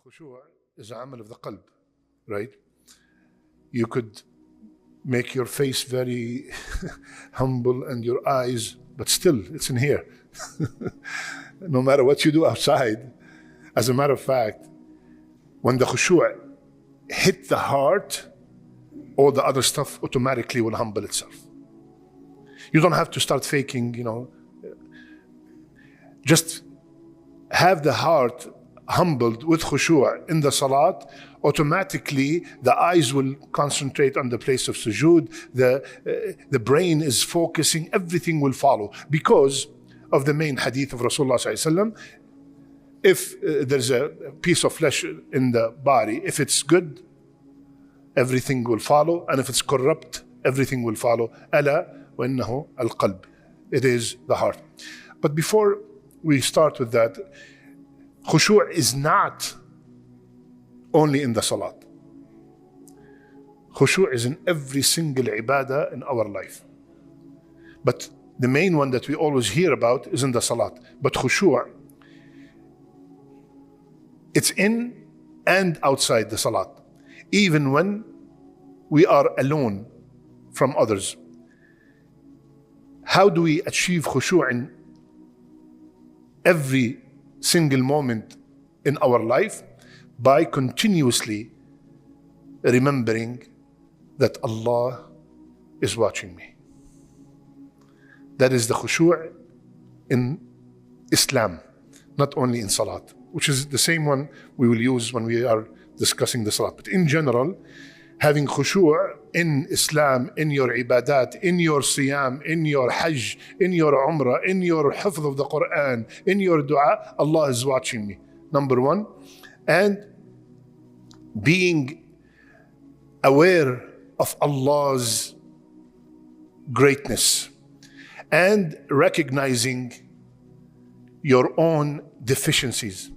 Khushu' is an amal of the qalb, right? You could make your face very humble and your eyes, but still it's in here. No matter what you do outside. As a matter of fact, when the khushu' hit the heart, all the other stuff automatically will humble itself. You don't have to start faking, just have the heart humbled with khushu' in the salat. Automatically the eyes will concentrate on the place of sujud, the brain is focusing, everything will follow because of the main hadith of Rasulullah sallallahu alaihi wasallam. If there's a piece of flesh in the body, if it's good, everything will follow, and if it's corrupt, everything will follow. Ala wa innahu al-qalb. It is the heart. But before we start with that, khushu' is not only in the salat. Khushu' is in every single ibadah in our life. But the main one that we always hear about is in the salat. But khushu', it's in and outside the salat. Even when we are alone from others. How do we achieve khushu' in every single moment in our life? By continuously remembering that Allah is watching me. That is the khushu' in Islam, not only in salat, which is the same one we will use when we are discussing the salat. But in general, having khushu' in Islam, in your ibadat, in your siyam, in your hajj, in your umrah, in your hifz of the Quran, in your dua, Allah is watching me, number one. And being aware of Allah's greatness and recognizing your own deficiencies,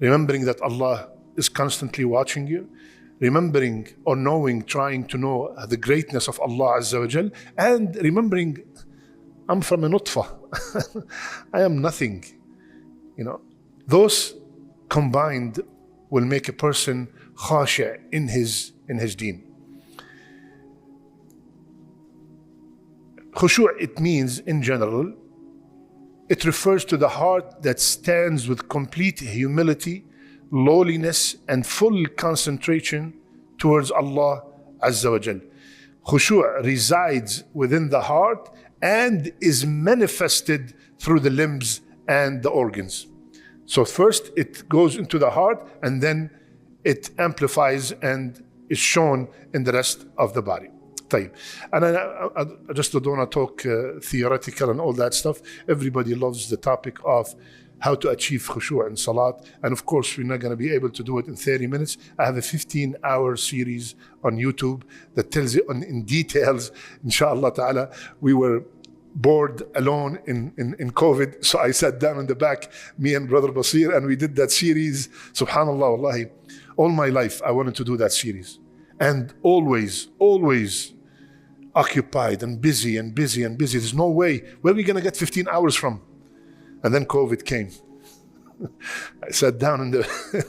remembering that Allah is constantly watching you, remembering or knowing, trying to know the greatness of Allah Azza wa Jal, and remembering I'm from a nutfa. I am nothing. Those combined will make a person khashi' in his deen. Khushu', it means in general, it refers to the heart that stands with complete humility, lowliness, and full concentration towards Allah Azza wa Jal. Khushu' resides within the heart and is manifested through the limbs and the organs. So first it goes into the heart and then it amplifies and is shown in the rest of the body. طيب. And I just don't want to talk theoretical and all that stuff. Everybody loves the topic of how to achieve khushu' in salat. And of course, we're not going to be able to do it in 30 minutes. I have a 15-hour series on YouTube that tells it in details. Inshallah ta'ala, we were bored alone in COVID. So I sat down in the back, me and Brother Basir, and we did that series. Subhanallah, wallahi. All my life, I wanted to do that series. And always occupied and busy. There's no way. Where are we going to get 15 hours from? And then COVID came. I sat down in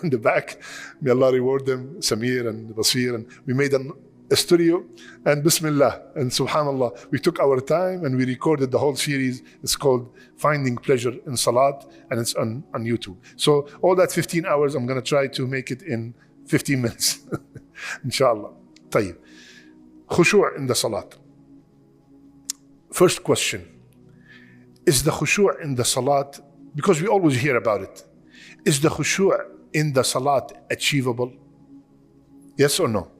the back. May Allah reward them, Samir and Basir, and we made a studio, and Bismillah, and Subhanallah, we took our time and we recorded the whole series. It's called Finding Pleasure in Salat, and it's on YouTube. So all that 15 hours, I'm going to try to make it in 15 minutes, inshallah. طيب. Khushu' in the Salat. First question, is the khushu' in the Salat, because we always hear about it, is the khushu' in the Salat achievable? Yes or no?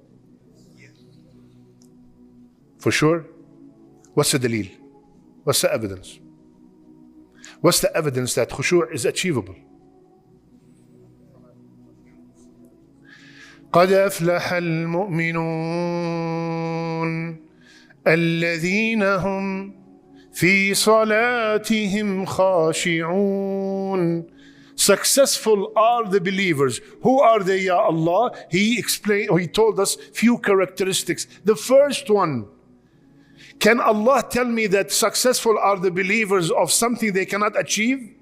For sure? What's the dalil? What's the evidence? What's the evidence that khushu' is achievable? قد أفلح المؤمنون الذين هم في صلاتهم خاشعون. Successful are the believers. Who are they, Ya Allah? He told us few characteristics. The first one, can Allah tell me that successful are the believers of something they cannot achieve?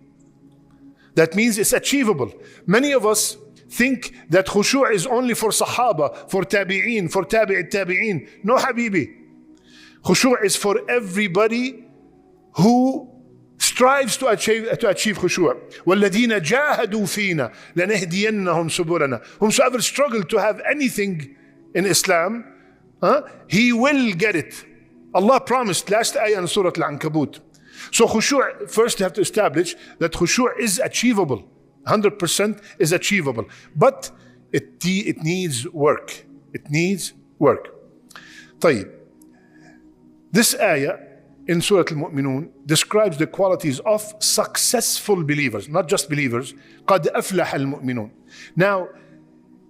That means it's achievable. Many of us think that khushu' is only for Sahaba, for Tabi'een, for Tabi'it Tabi'een. No, Habibi. Khushu' is for everybody who strives to achieve khushu'. وَالَّذِينَ جَاهَدُوا فِينَا لَنَهْدِيَنَّهُمْ سُبُلَنَا. Whomsoever struggle to have anything in Islam, he will get it. Allah promised, last ayah in Surah Al-Ankabut. So khushu', first you have to establish that khushu' is achievable. 100% is achievable. But it needs work. It needs work. طيب. This ayah in Surah Al-Mu'minun describes the qualities of successful believers, not just believers. قَدْ أَفْلَحَ الْمُؤْمِنُونَ. Now,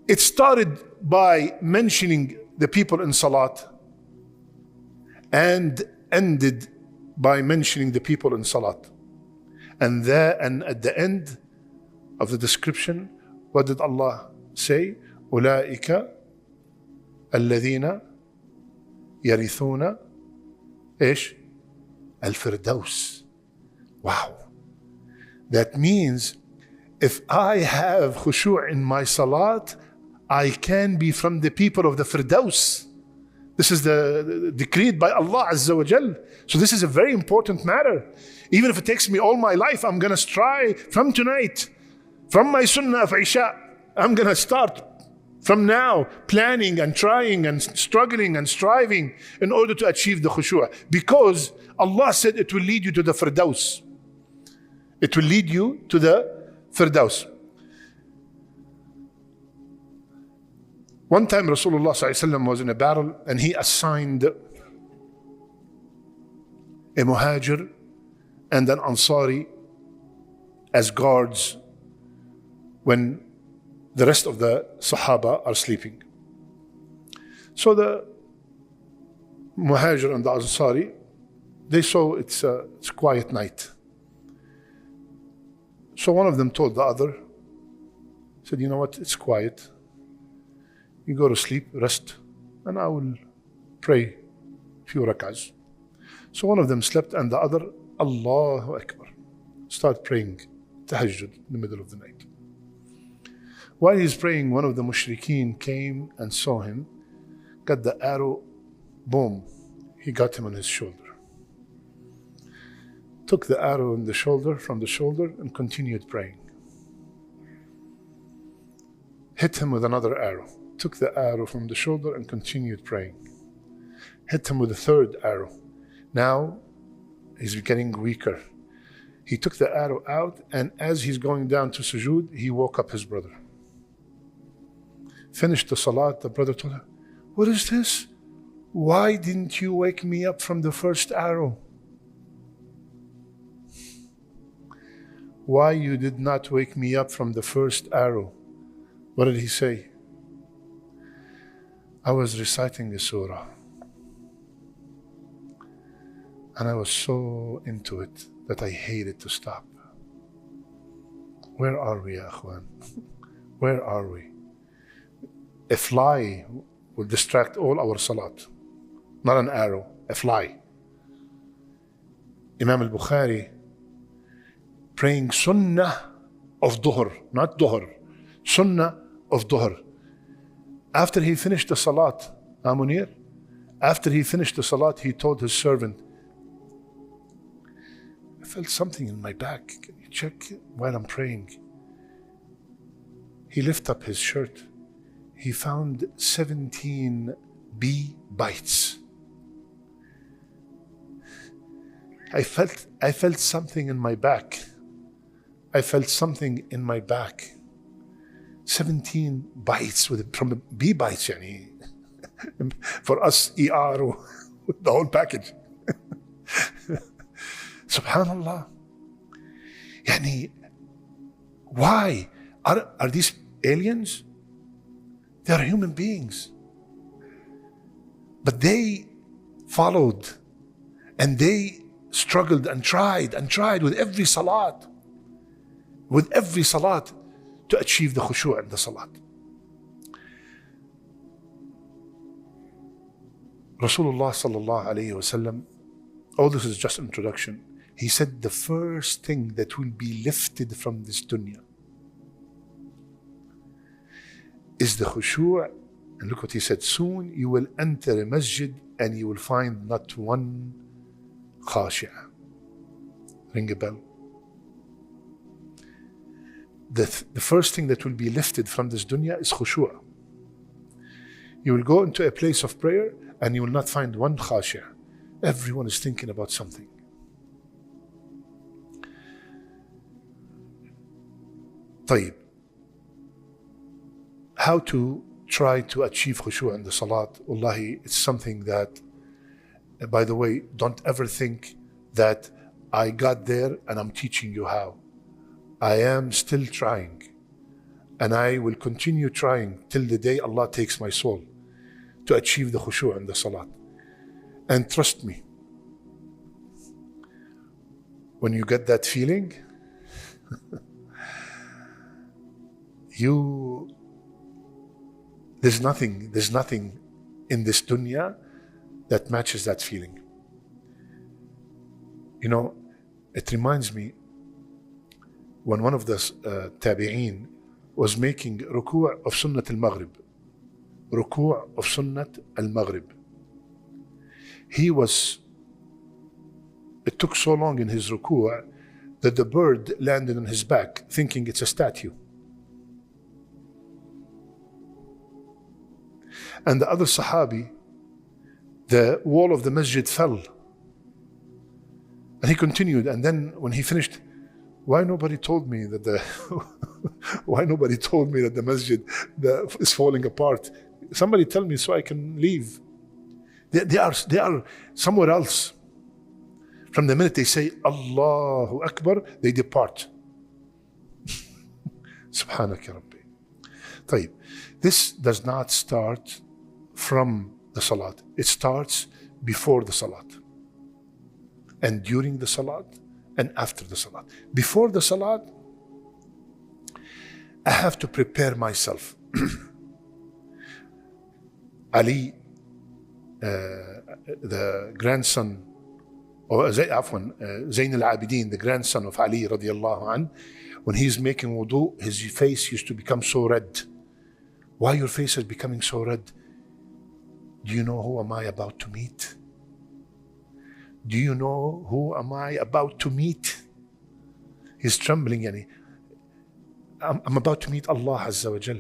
it started by mentioning the people in salat and ended by mentioning the people in salat. And at the end of the description, what did Allah say? أُولَٰئِكَ الَّذِينَ يَرِثُونَ إيش؟ الفردوس. Wow. That means if I have khushu' in my salat, I can be from the people of the Firdaus. This is the decreed by Allah Azza wa Jal. So this is a very important matter. Even if it takes me all my life, I'm going to strive from tonight, from my sunnah of Isha. I'm going to start from now planning and trying and struggling and striving in order to achieve the khushu'. Because Allah said it will lead you to the Firdaus. It will lead you to the Firdaus. One time Rasulullah ﷺ was in a battle and he assigned a Muhajir and an Ansari as guards when the rest of the Sahaba are sleeping. So the Muhajir and the Ansari, they saw it's a quiet night. So one of them told the other, said, you know what, it's quiet. You go to sleep, rest, and I will pray a few rak'ahs. So one of them slept and the other, Allahu Akbar, start praying tahajjud in the middle of the night. While he's praying, one of the mushrikeen came and saw him, got the arrow, boom, he got him on his shoulder. Took the arrow from the shoulder and continued praying. Hit him with another arrow. Took the arrow from the shoulder and continued praying. Hit him with a third arrow. Now he's getting weaker. He took the arrow out, and as he's going down to sujud, he woke up his brother. Finished the salat, the brother told him, what is this? Why didn't you wake me up from the first arrow? Why you did not wake me up from the first arrow? What did he say? I was reciting the surah and I was so into it that I hated to stop. Where are we, ya akhwan? Where are we? A fly will distract all our salat, not an arrow, a fly. Imam al-Bukhari praying sunnah of dhuhr, not dhuhr, sunnah of dhuhr. After he finished the salat, Munir, after he finished the salat, he told his servant, I felt something in my back. Can you check while I'm praying? He lifted up his shirt. He found 17 bee bites. I felt something in my back. I felt something in my back. 17 bites from the bee bites, yani. For us, ER, the whole package. Subhanallah. Yani, why? Are these aliens? They are human beings. But they followed and they struggled and tried with every salat. With every salat to achieve the khushu' in the salat. Rasulullah sallallahu alayhi wasallam, all this is just introduction. He said the first thing that will be lifted from this dunya is the khushu'. And look what he said, soon you will enter a masjid and you will find not one khashi'a. Ring a bell. The first thing that will be lifted from this dunya is khushu'. You will go into a place of prayer and you will not find one khashi'a. Everyone is thinking about something. طيب. How to try to achieve khushu' in the salat? Wallahi, it's something that, by the way, don't ever think that I got there and I'm teaching you how. I am still trying, and I will continue trying till the day Allah takes my soul to achieve the khushu' in the salat. And trust me, when you get that feeling, there's nothing in this dunya that matches that feeling. You know, it reminds me when one of the tabi'een was making ruku' of sunnat al-maghrib. Ruku' of sunnat al-maghrib. It took so long in his ruku' that the bird landed on his back thinking it's a statue. And the other Sahabi, the wall of the masjid fell. And he continued, and then when he finished, why nobody told me that the masjid is falling apart? Somebody tell me so I can leave. They are somewhere else. From the minute they say Allahu Akbar, they depart. Subhanak ya Rabbi. طيب. This does not start from the salat. It starts before the salat, and during the salat, and after the salat. Before the salat, I have to prepare myself. Ali, the grandson, or Zayn al-Abidin, the grandson of Ali radiallahu anh, when he's making wudu, his face used to become so red. Why your face is becoming so red? Do you know who am I about to meet? Do you know who am I about to meet? He's trembling, yani. I'm about to meet Allah Azza wa Jal.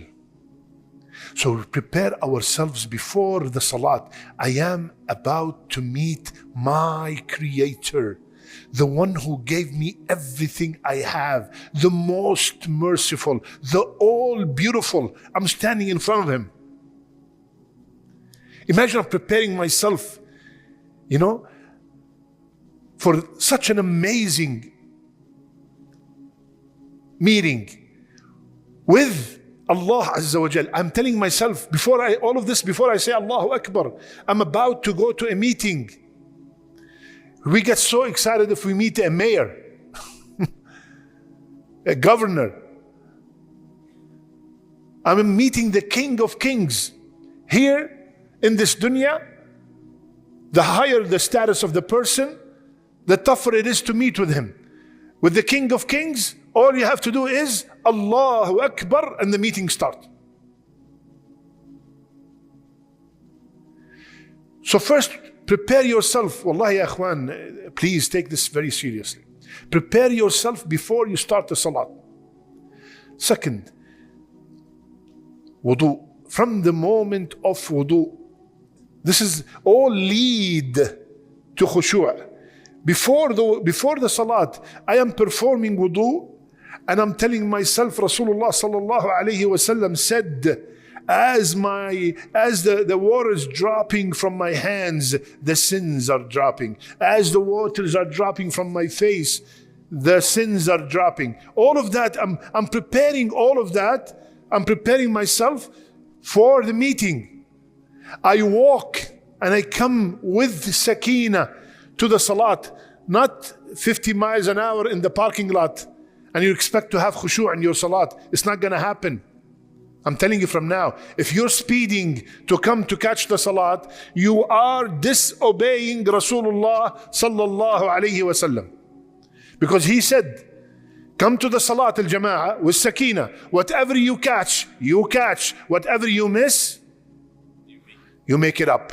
So we prepare ourselves before the salat. I am about to meet my Creator, the one who gave me everything I have, the most merciful, the all beautiful. I'm standing in front of Him. Imagine I'm preparing myself, for such an amazing meeting with Allah Azza wa Jal. I'm telling myself, before I say Allahu Akbar, I'm about to go to a meeting. We get so excited if we meet a mayor, a governor. I'm meeting the King of Kings. Here in this dunya, the higher the status of the person, the tougher it is to meet with him. With the King of Kings, all you have to do is Allahu Akbar and the meeting starts. So first, prepare yourself. Wallahi ya akhwan, please take this very seriously. Prepare yourself before you start the salat. Second, wudu. From the moment of wudu, this is all lead to khushu'. Before the salat, I am performing wudu, and I'm telling myself, Rasulullah sallallahu alayhi wa sallam said, as the water is dropping from my hands, the sins are dropping. As the waters are dropping from my face, the sins are dropping. All of that, I'm preparing all of that. I'm preparing myself for the meeting. I walk and I come with sakina to the salat, not 50 miles an hour in the parking lot, and you expect to have khushu' in your salat. It's not going to happen. I'm telling you from now, if you're speeding to come to catch the salat, you are disobeying Rasulullah sallallahu alayhi wa sallam. Because he said, Come to the salat al-jama'ah with sakina. Whatever you catch, you catch. Whatever you miss, you make it up.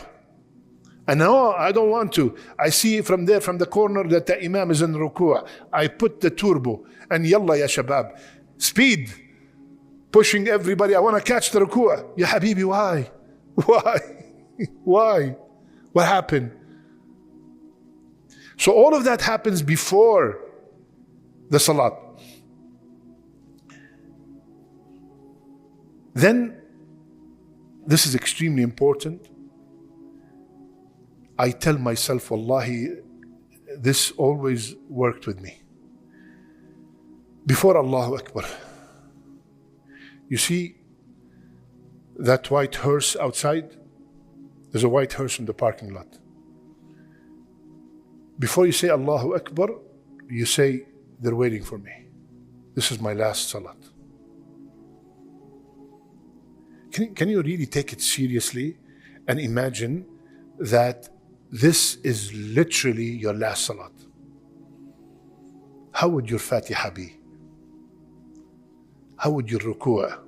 And no, I don't want to. I see from there, from the corner, that the imam is in ruku'. I put the turbo and yalla ya shabab. Speed. Pushing everybody. I want to catch the ruku'. Ya habibi, why? Why? Why? What happened? So all of that happens before the salat. Then, this is extremely important. I tell myself, wallahi, this always worked with me. Before Allahu Akbar, you see that white hearse outside? There's a white hearse in the parking lot. Before you say Allahu Akbar, you say, they're waiting for me. This is my last salat. Can you really take it seriously and imagine that this is literally your last salat? How would your Fatiha be? How would your ruku'?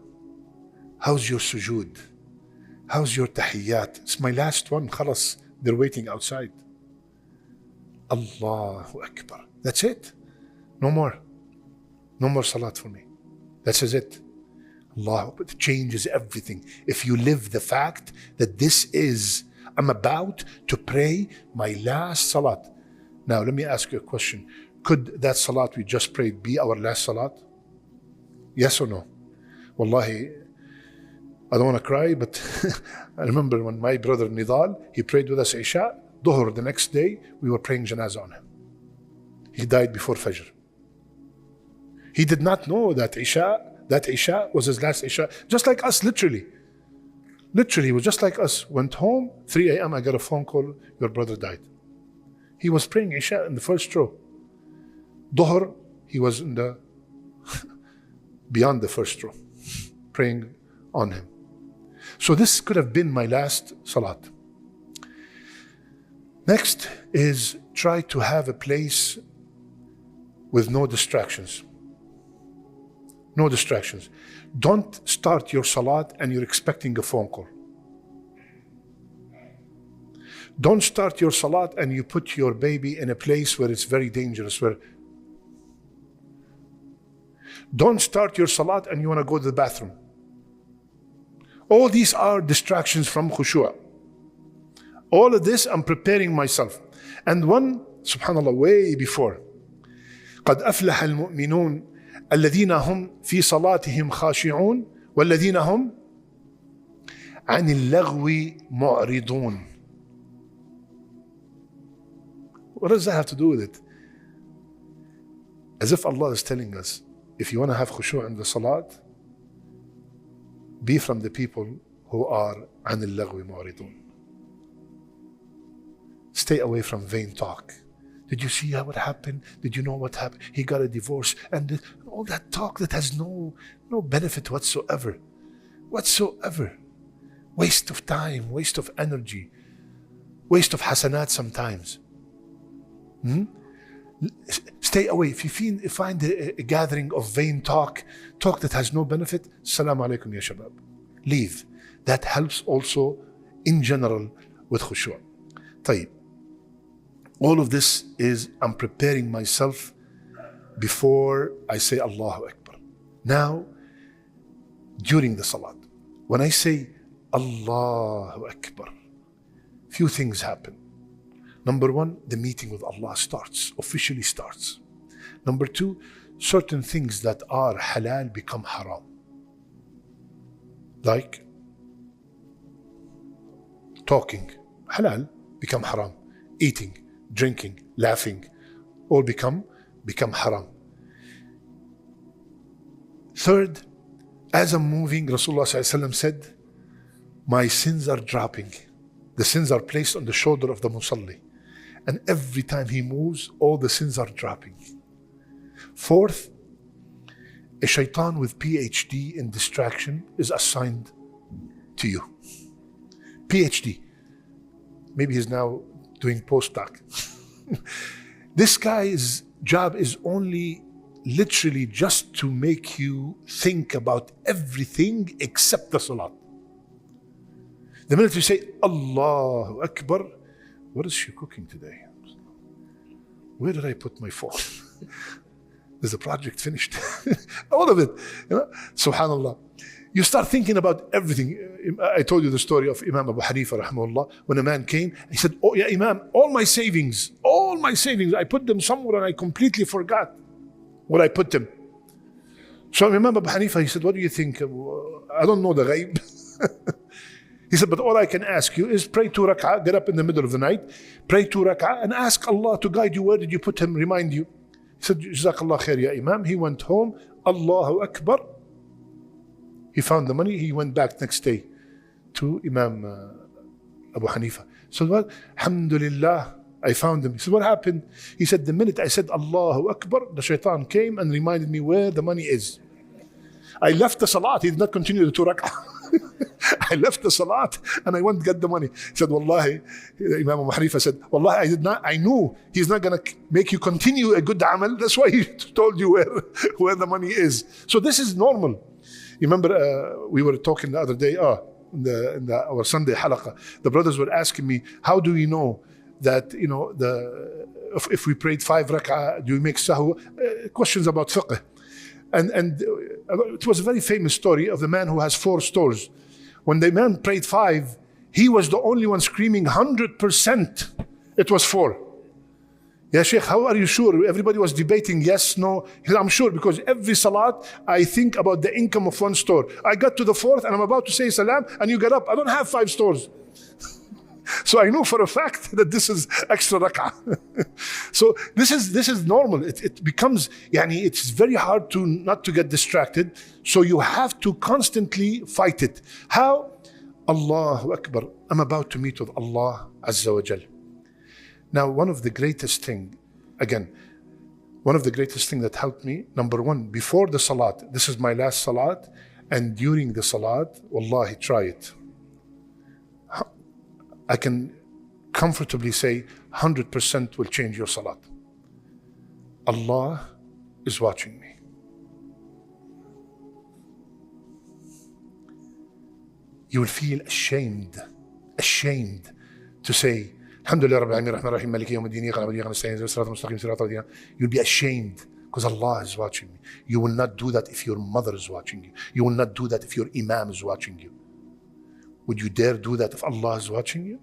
How's your sujud? How's your tahiyyat? It's my last one, khalas. They're waiting outside. Allahu Akbar. That's it. No more. No more salat for me. That is it. Allah, it changes everything. If you live the fact that this is, I'm about to pray my last salat. Now, let me ask you a question. Could that salat we just prayed be our last salat? Yes or no? Wallahi, I don't want to cry, but I remember when my brother Nidal, he prayed with us Isha, Dhuhr, the next day, we were praying janazah on him. He died before Fajr. He did not know that Isha was his last Isha, just like us, literally. Literally, he was just like us. Went home, 3 a.m., I got a phone call, your brother died. He was praying Isha in the first row. Dhuhr, he was in the, beyond the first row, praying on him. So this could have been my last salat. Next is try to have a place with no distractions. No distractions. Don't start your salat and you're expecting a phone call. Don't start your salat and you put your baby in a place where it's very dangerous. Don't start your salat and you want to go to the bathroom. All these are distractions from khushu'. All of this, I'm preparing myself. And one, subhanAllah, way before. قَدْ أَفْلَحَ الْمُؤْمِنُونَ الذين هم في صلاتهم خاشعون والذين هم عن اللغو معرضون. What does that have to do with it? As if Allah is telling us, if you want to have khushu' in the salat, be from the people who are عن اللغو معرضون. Stay away from vain talk. Did you see how it happened? Did you know what happened? He got a divorce, and all that talk that has no benefit whatsoever. Whatsoever. Waste of time, waste of energy, waste of hasanat sometimes. Stay away. If you find a gathering of vain talk that has no benefit, Assalamu alaikum ya shabab. Leave. That helps also in general with khushu'. طيب. All of this is, I'm preparing myself before I say Allahu Akbar. Now, during the salat, when I say Allahu Akbar, few things happen. Number one, the meeting with Allah officially starts. Number two, certain things that are halal become haram. Like talking, halal, become haram. Eating, drinking, laughing, all become haram. Third, as I'm moving, Rasulullah ﷺ said, my sins are dropping. The sins are placed on the shoulder of the musalli. And every time he moves, all the sins are dropping. Fourth, a shaitan with PhD in distraction is assigned to you. PhD. Maybe he's now doing postdoc. This guy's job is only literally just to make you think about everything except the salat. The minute you say, Allahu Akbar, what is she cooking today? Where did I put my phone? Is the project finished? All of it. Subhanallah. You start thinking about everything. I told you the story of Imam Abu Hanifa rahimahullah. When a man came, he said, oh yeah, Imam, all my savings, I put them somewhere and I completely forgot where I put them. So Imam Abu Hanifa, he said, what do you think? I don't know the ghaib. He said, but all I can ask you is pray 2 rak'ah, get up in the middle of the night, pray 2 rak'ah and ask Allah to guide you. Where did you put him? Remind you. He said, Jazakallah khair ya Imam. He went home, Allahu Akbar. He found the money. He went back next day to Imam Abu Hanifa. So what? Alhamdulillah, I found him. He said, what happened? He said, the minute I said Allahu Akbar, the shaitan came and reminded me where the money is. I left the salat. He did not continue the 2 rak'ah. I left the salat and I went to get the money. He said, Wallahi, Imam Abu Hanifa said, Wallahi, I knew he's not going to make you continue a good amal. That's why he told you where the money is. So this is normal. You remember we were talking the other day, in our Sunday halaqa, the brothers were asking me, how do we know that, if we prayed 5 rak'ah, do we make sahu? Questions about fiqh. And it was a very famous story of the man who has 4 stores. When the man prayed 5, he was the only one screaming 100%. It was 4. Yeah, Sheikh, how are you sure? Everybody was debating, yes, no. He said, I'm sure because every salat, I think about the income of 1 store. I got to the 4th and I'm about to say salam and you get up. I don't have 5 stores. So I know for a fact that this is extra rak'ah. So this is normal. It becomes, it's very hard not to get distracted. So you have to constantly fight it. How? Allahu Akbar. I'm about to meet with Allah Azza wa Jal. Now, one of the greatest thing that helped me, number 1, before the salat, this is my last salat, and during the salat, wallahi, try it. I can comfortably say 100% will change your salat. Allah is watching me. You will feel ashamed to say, Alhamdulillah Rabbil Alamin, Rahman Rahim, Maliki Yawm Ad-Din, Iyyaka na'budu wa iyyaka nasta'in, ihdinas siratal mustaqim, siratal ladzina. You'll be ashamed because Allah is watching me. You will not do that if your mother is watching you. You will not do that if your imam is watching you. Would you dare do that if Allah is watching you?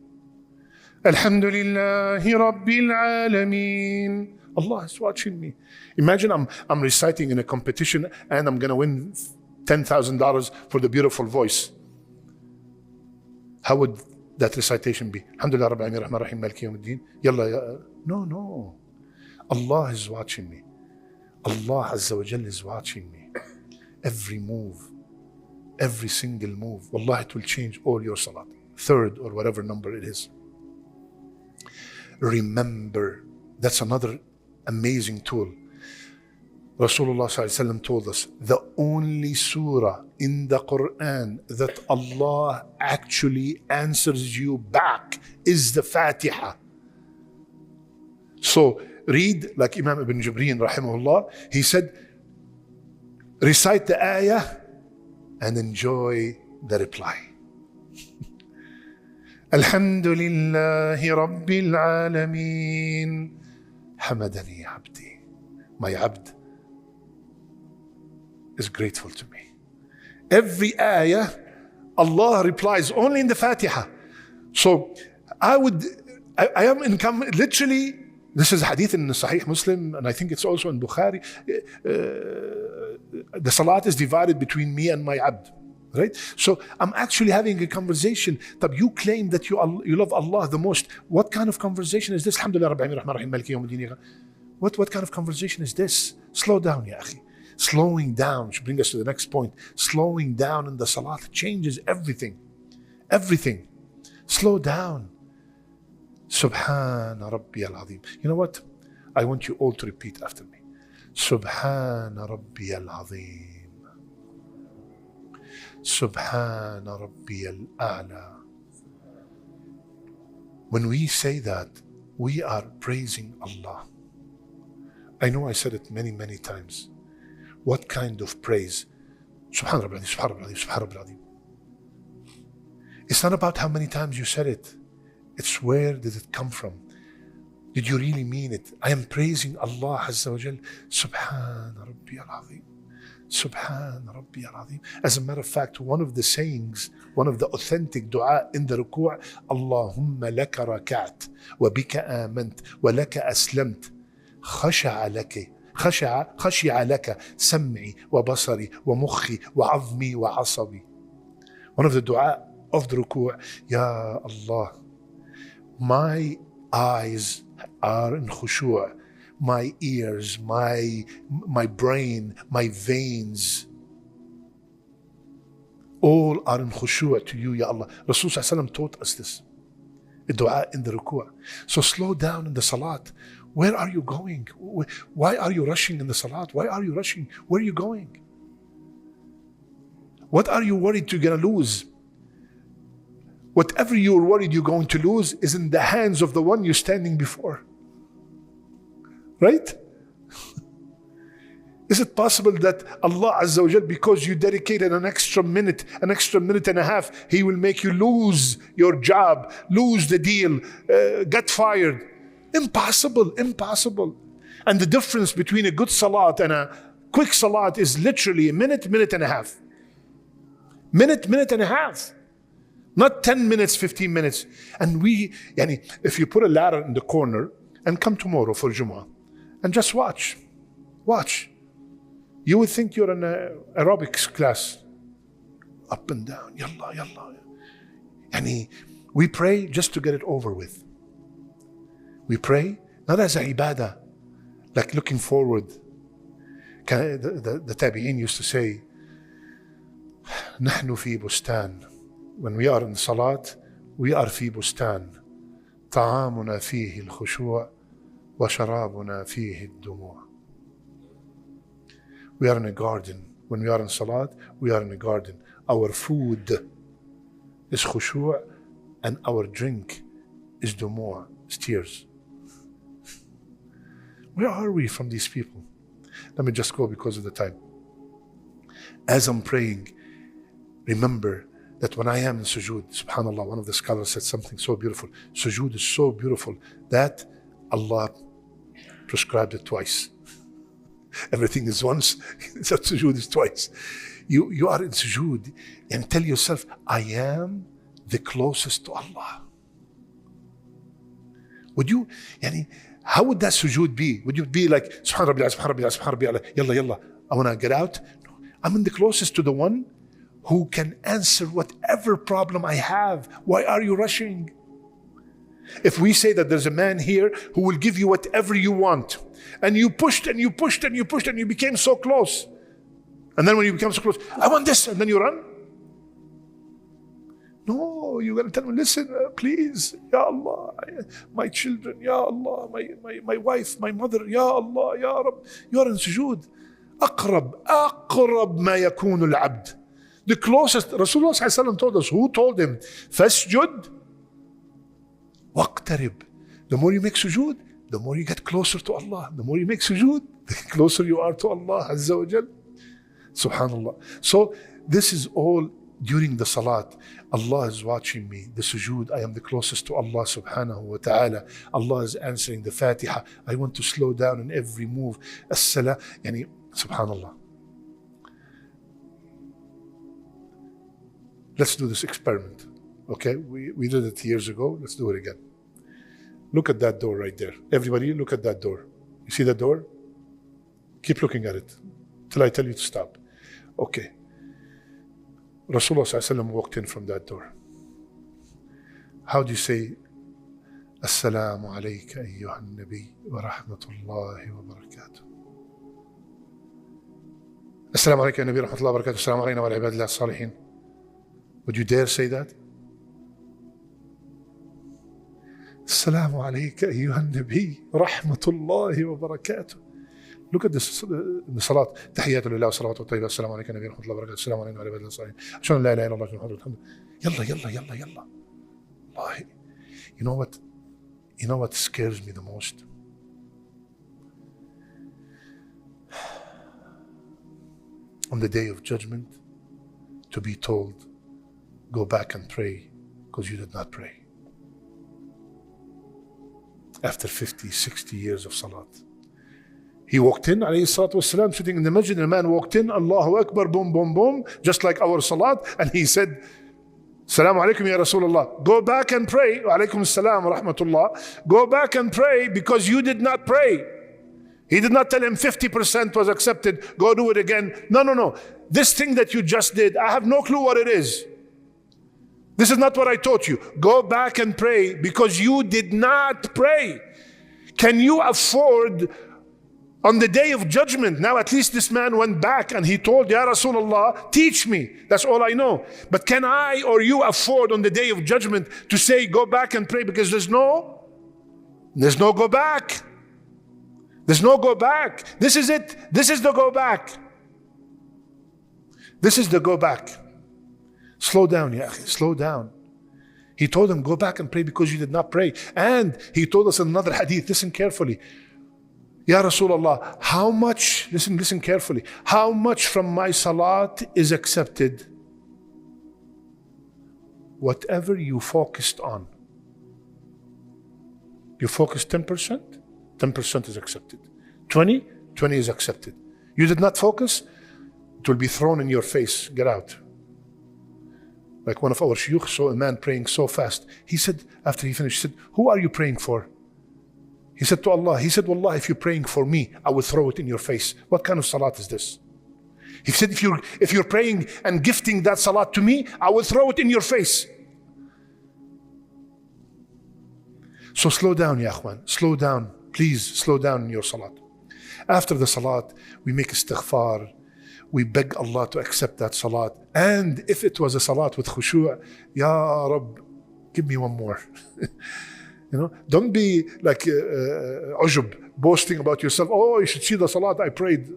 Alhamdulillahi Rabbil Alameen. Allah is watching me. Imagine I'm reciting in a competition and I'm going to win $10,000 for the beautiful voice. How would that recitation be? Alhamdulillah Rabbil Alamin, Rahman Rahim, Maliki Yawm Ad-Din. Yalla, no. Allah is watching me. Allah Azza wa Jalla is watching me. Every move. Every single move, wallah, it will change all your salat. 3rd or whatever number it is. Remember, that's another amazing tool. Rasulullah ﷺ told us, the only surah in the Quran that Allah actually answers you back is the Fatiha. So read, like Imam Ibn Jibreen rahimahullah, he said, recite the ayah and enjoy the reply. Alhamdulillahi Rabbil Alameen. Hamadani Abdi. My Abd is grateful to me. Every ayah, Allah replies only in the Fatiha. So I am in, literally, this is hadith in Sahih Muslim, and I think it's also in Bukhari. The salat is divided between me and my abd, right? So I'm actually having a conversation. Tab, you claim that you love Allah the most. What kind of conversation is this? Alhamdulillah Rabbil Alamin, Rahman Rahim, Maliki Yawm Ad-Din. What kind of conversation is this? Slow down, ya akhi. Slowing down should bring us to the next point. Slowing down in the salat changes everything. Everything. Slow down. Subhana Rabbi al-Azim. You know what? I want you all to repeat after me. Subhana Rabbi al-Azim. Subhana Rabbi al-A'la. When we say that, we are praising Allah. I know I said it many, many times. What kind of praise? Subhan Rabbil Azim, Subhan Rabbil Azim, Subhan Rabbil Azim. It's not about how many times you said it. It's where did it come from? Did you really mean it? I am praising Allah Azza wa Jal. Subhan Rabbi al-Azim. Subhan Rabbi al-Azim. As a matter of fact, one of the sayings, one of the authentic dua in the ruku', Allahumma laka raka'at, wa bika amant, wa laka aslamt, khasha'a laka, khashi'a laka, sam'i, wa basari, wa mukhi, wa azmi, wa asabi. One of the dua of the ruku', Ya Allah, my eyes are in khushu', my ears, my brain, my veins, all are in khushu' to you, Ya Allah. Rasulullah taught us this, a dua in the ruku'. So slow down in the salat. Where are you going? Why are you rushing in the salat? Why are you rushing? Where are you going? What are you worried you're going to lose? Whatever you're worried you're going to lose is in the hands of the one you're standing before. Right? Is it possible that Allah Azza wa Jal, because you dedicated an extra minute and a half, He will make you lose your job, lose the deal, get fired? Impossible, impossible. And the difference between a good salat and a quick salat is literally a minute and a half. Minute and a half. Not 10 minutes, 15 minutes. And if you put a ladder in the corner and come tomorrow for Jumu'ah and just watch. You would think you're in an aerobics class. Up and down, yalla, yalla. We pray just to get it over with. We pray not as a ibadah, like looking forward. The tabi'in used to say, نحن في بستان. When we are in salat, we are في بستان. طعامنا فيه الخشوع وشرابنا فيه الدموع. We are in a garden. When we are in salat, we are in a garden. Our food is khushu' and our drink is dumu'a, is tears. Where are we from these people? Let me just go because of the time. As I'm praying, remember that when I am in sujud, subhanAllah, one of the scholars said something so beautiful. Sujud is so beautiful that Allah prescribed it twice. Everything is once, sujud is twice. You are in sujud and tell yourself, I am the closest to Allah. Would you, how would that sujud be? Would you be like, Subhan Rabbi, Subhan Rabbi, Subhan Rabbi, yalla, yalla, I want to get out? No, I'm in the closest to the one who can answer whatever problem I have. Why are you rushing? If we say that there's a man here who will give you whatever you want, and you pushed and you pushed and you pushed and you became so close, and then when you become so close, I want this, and then you run? No, you got to tell him, listen, please, Ya Allah, my children, Ya Allah, my wife, my mother, Ya Allah, Ya Rab. You are in sujood. أقرب ما يكون العبد. The closest, Rasulullah ﷺ told us, who told him? فَاسْجُدْ وَاقْتَرِبْ. The more you make sujood, the more you get closer to Allah. The more you make sujood, the closer you are to Allah Azza wa Jal. Subhanallah. So this is all during the salat. Allah is watching me. The sujood, I am the closest to Allah subhanahu wa ta'ala. Allah is answering the Fatiha. I want to slow down in every move. As-salah, subhanallah. Let's do this experiment. Okay, we did it years ago. Let's do it again. Look at that door right there. Everybody, look at that door. You see that door? Keep looking at it till I tell you to stop. Okay. Rasulullah ﷺ walked in from that door. How do you say, Assalamu alayka ayyuhan nabi wa rahmatullahi wa barakatuh? Assalamu alayka nabi wa rahmatullahi wa barakatuh. Assalamu alayna wa ala ibadillah salihin. Would you dare say that? Assalamu alayka ayyuhan nabi wa rahmatullahi wa barakatuh. Look at this in the salat. Tahiyyatu lillah wa salawatu wa tayyibat. Assalamu alayka nabi wa rahmatullahi wa barakatuh. Assalamu alayna wa ala ibadillah salihin. Ashhadu an la ilaha illallah wa ashhadu anna Muhammadan rasulullah. Yalla. Wallahi. You know what scares me the most? on the day of judgment to be told, go back and pray because you did not pray. After 50, 60 years of salat. He walked in, alayhi salatu wasalam, sitting in the masjid, and a man walked in, Allahu Akbar, boom, boom, boom, just like our salat, and he said, Assalamu alaikum ya Rasulullah. Go back and pray. Wa alaikum assalam wa rahmatullah. Go back and pray because you did not pray. He did not tell him 50% was accepted. Go do it again. No, no, no. This thing that you just did, I have no clue what it is. This is not what I taught you. Go back and pray because you did not pray. Can you afford on the day of judgment? Now at least this man went back and he told, Ya Rasulullah, teach me. That's all I know. But can I or you afford on the day of judgment to say, go back and pray? Because there's no go back. There's no go back. This is it. This is the go back. This is the go back. Slow down, ya akhi, slow down. He told him, go back and pray because you did not pray. And he told us in another hadith, listen carefully. Ya Rasulullah, how much, listen carefully, how much from my salat is accepted? Whatever you focused on. You focused 10%? 10% is accepted. 20 is accepted. You did not focus? It will be thrown in your face. Get out. Like one of our shuyukh saw a man praying so fast. He said, after he finished, he said, who are you praying for? He said to Allah, he said, Wallah, if you're praying for me, I will throw it in your face. What kind of salat is this? He said, if you're praying and gifting that salat to me, I will throw it in your face. So slow down, ya akhwan. Slow down. Please slow down in your salat. After the salat, we make istighfar. We beg Allah to accept that salat. And if it was a salat with khushu', Ya Rabb, give me one more. You know, don't be like ujub, boasting about yourself. Oh, you should see the salat I prayed.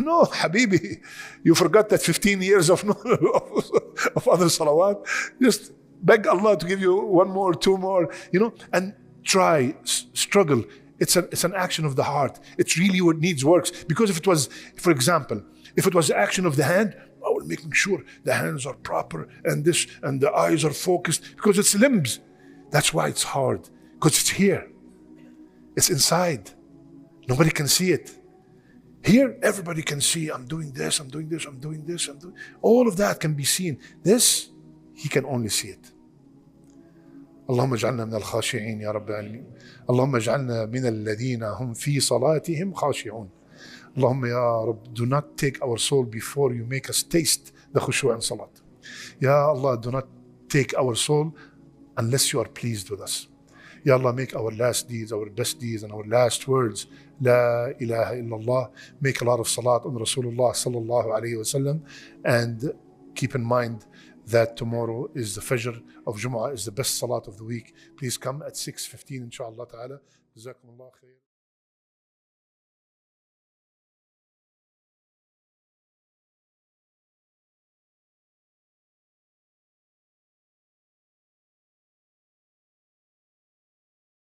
No, Habibi, you forgot that 15 years of other salawat. Just beg Allah to give you one more, two more, you know, and try, struggle. It's an action of the heart. It's really what needs works. Because if it was, for example, if it was the action of the hand, I will make sure the hands are proper and this and the eyes are focused because it's limbs. That's why it's hard. Because it's here. It's inside. Nobody can see it. Here, everybody can see, I'm doing this, I'm doing this, I'm doing this, I'm doing... All of that can be seen. This, he can only see it. اللهم اجعلنا من الخاشعين يا رب العالمين. اللهم اجعلنا من الذين هم في صلاتهم خاشعون. اللهم يا رب, do not take our soul before you make us taste the khushu' and salat. Ya Allah, do not take our soul unless you are pleased with us. Ya Allah, make our last deeds, our best deeds, and our last words, La ilaha illallah. Make a lot of salat on Rasulullah sallallahu alayhi wa sallam. And keep in mind that tomorrow is the Fajr of Jumu'ah, is the best salat of the week. Please come at 6:15 inshallah ta'ala. Jazakumullah khair.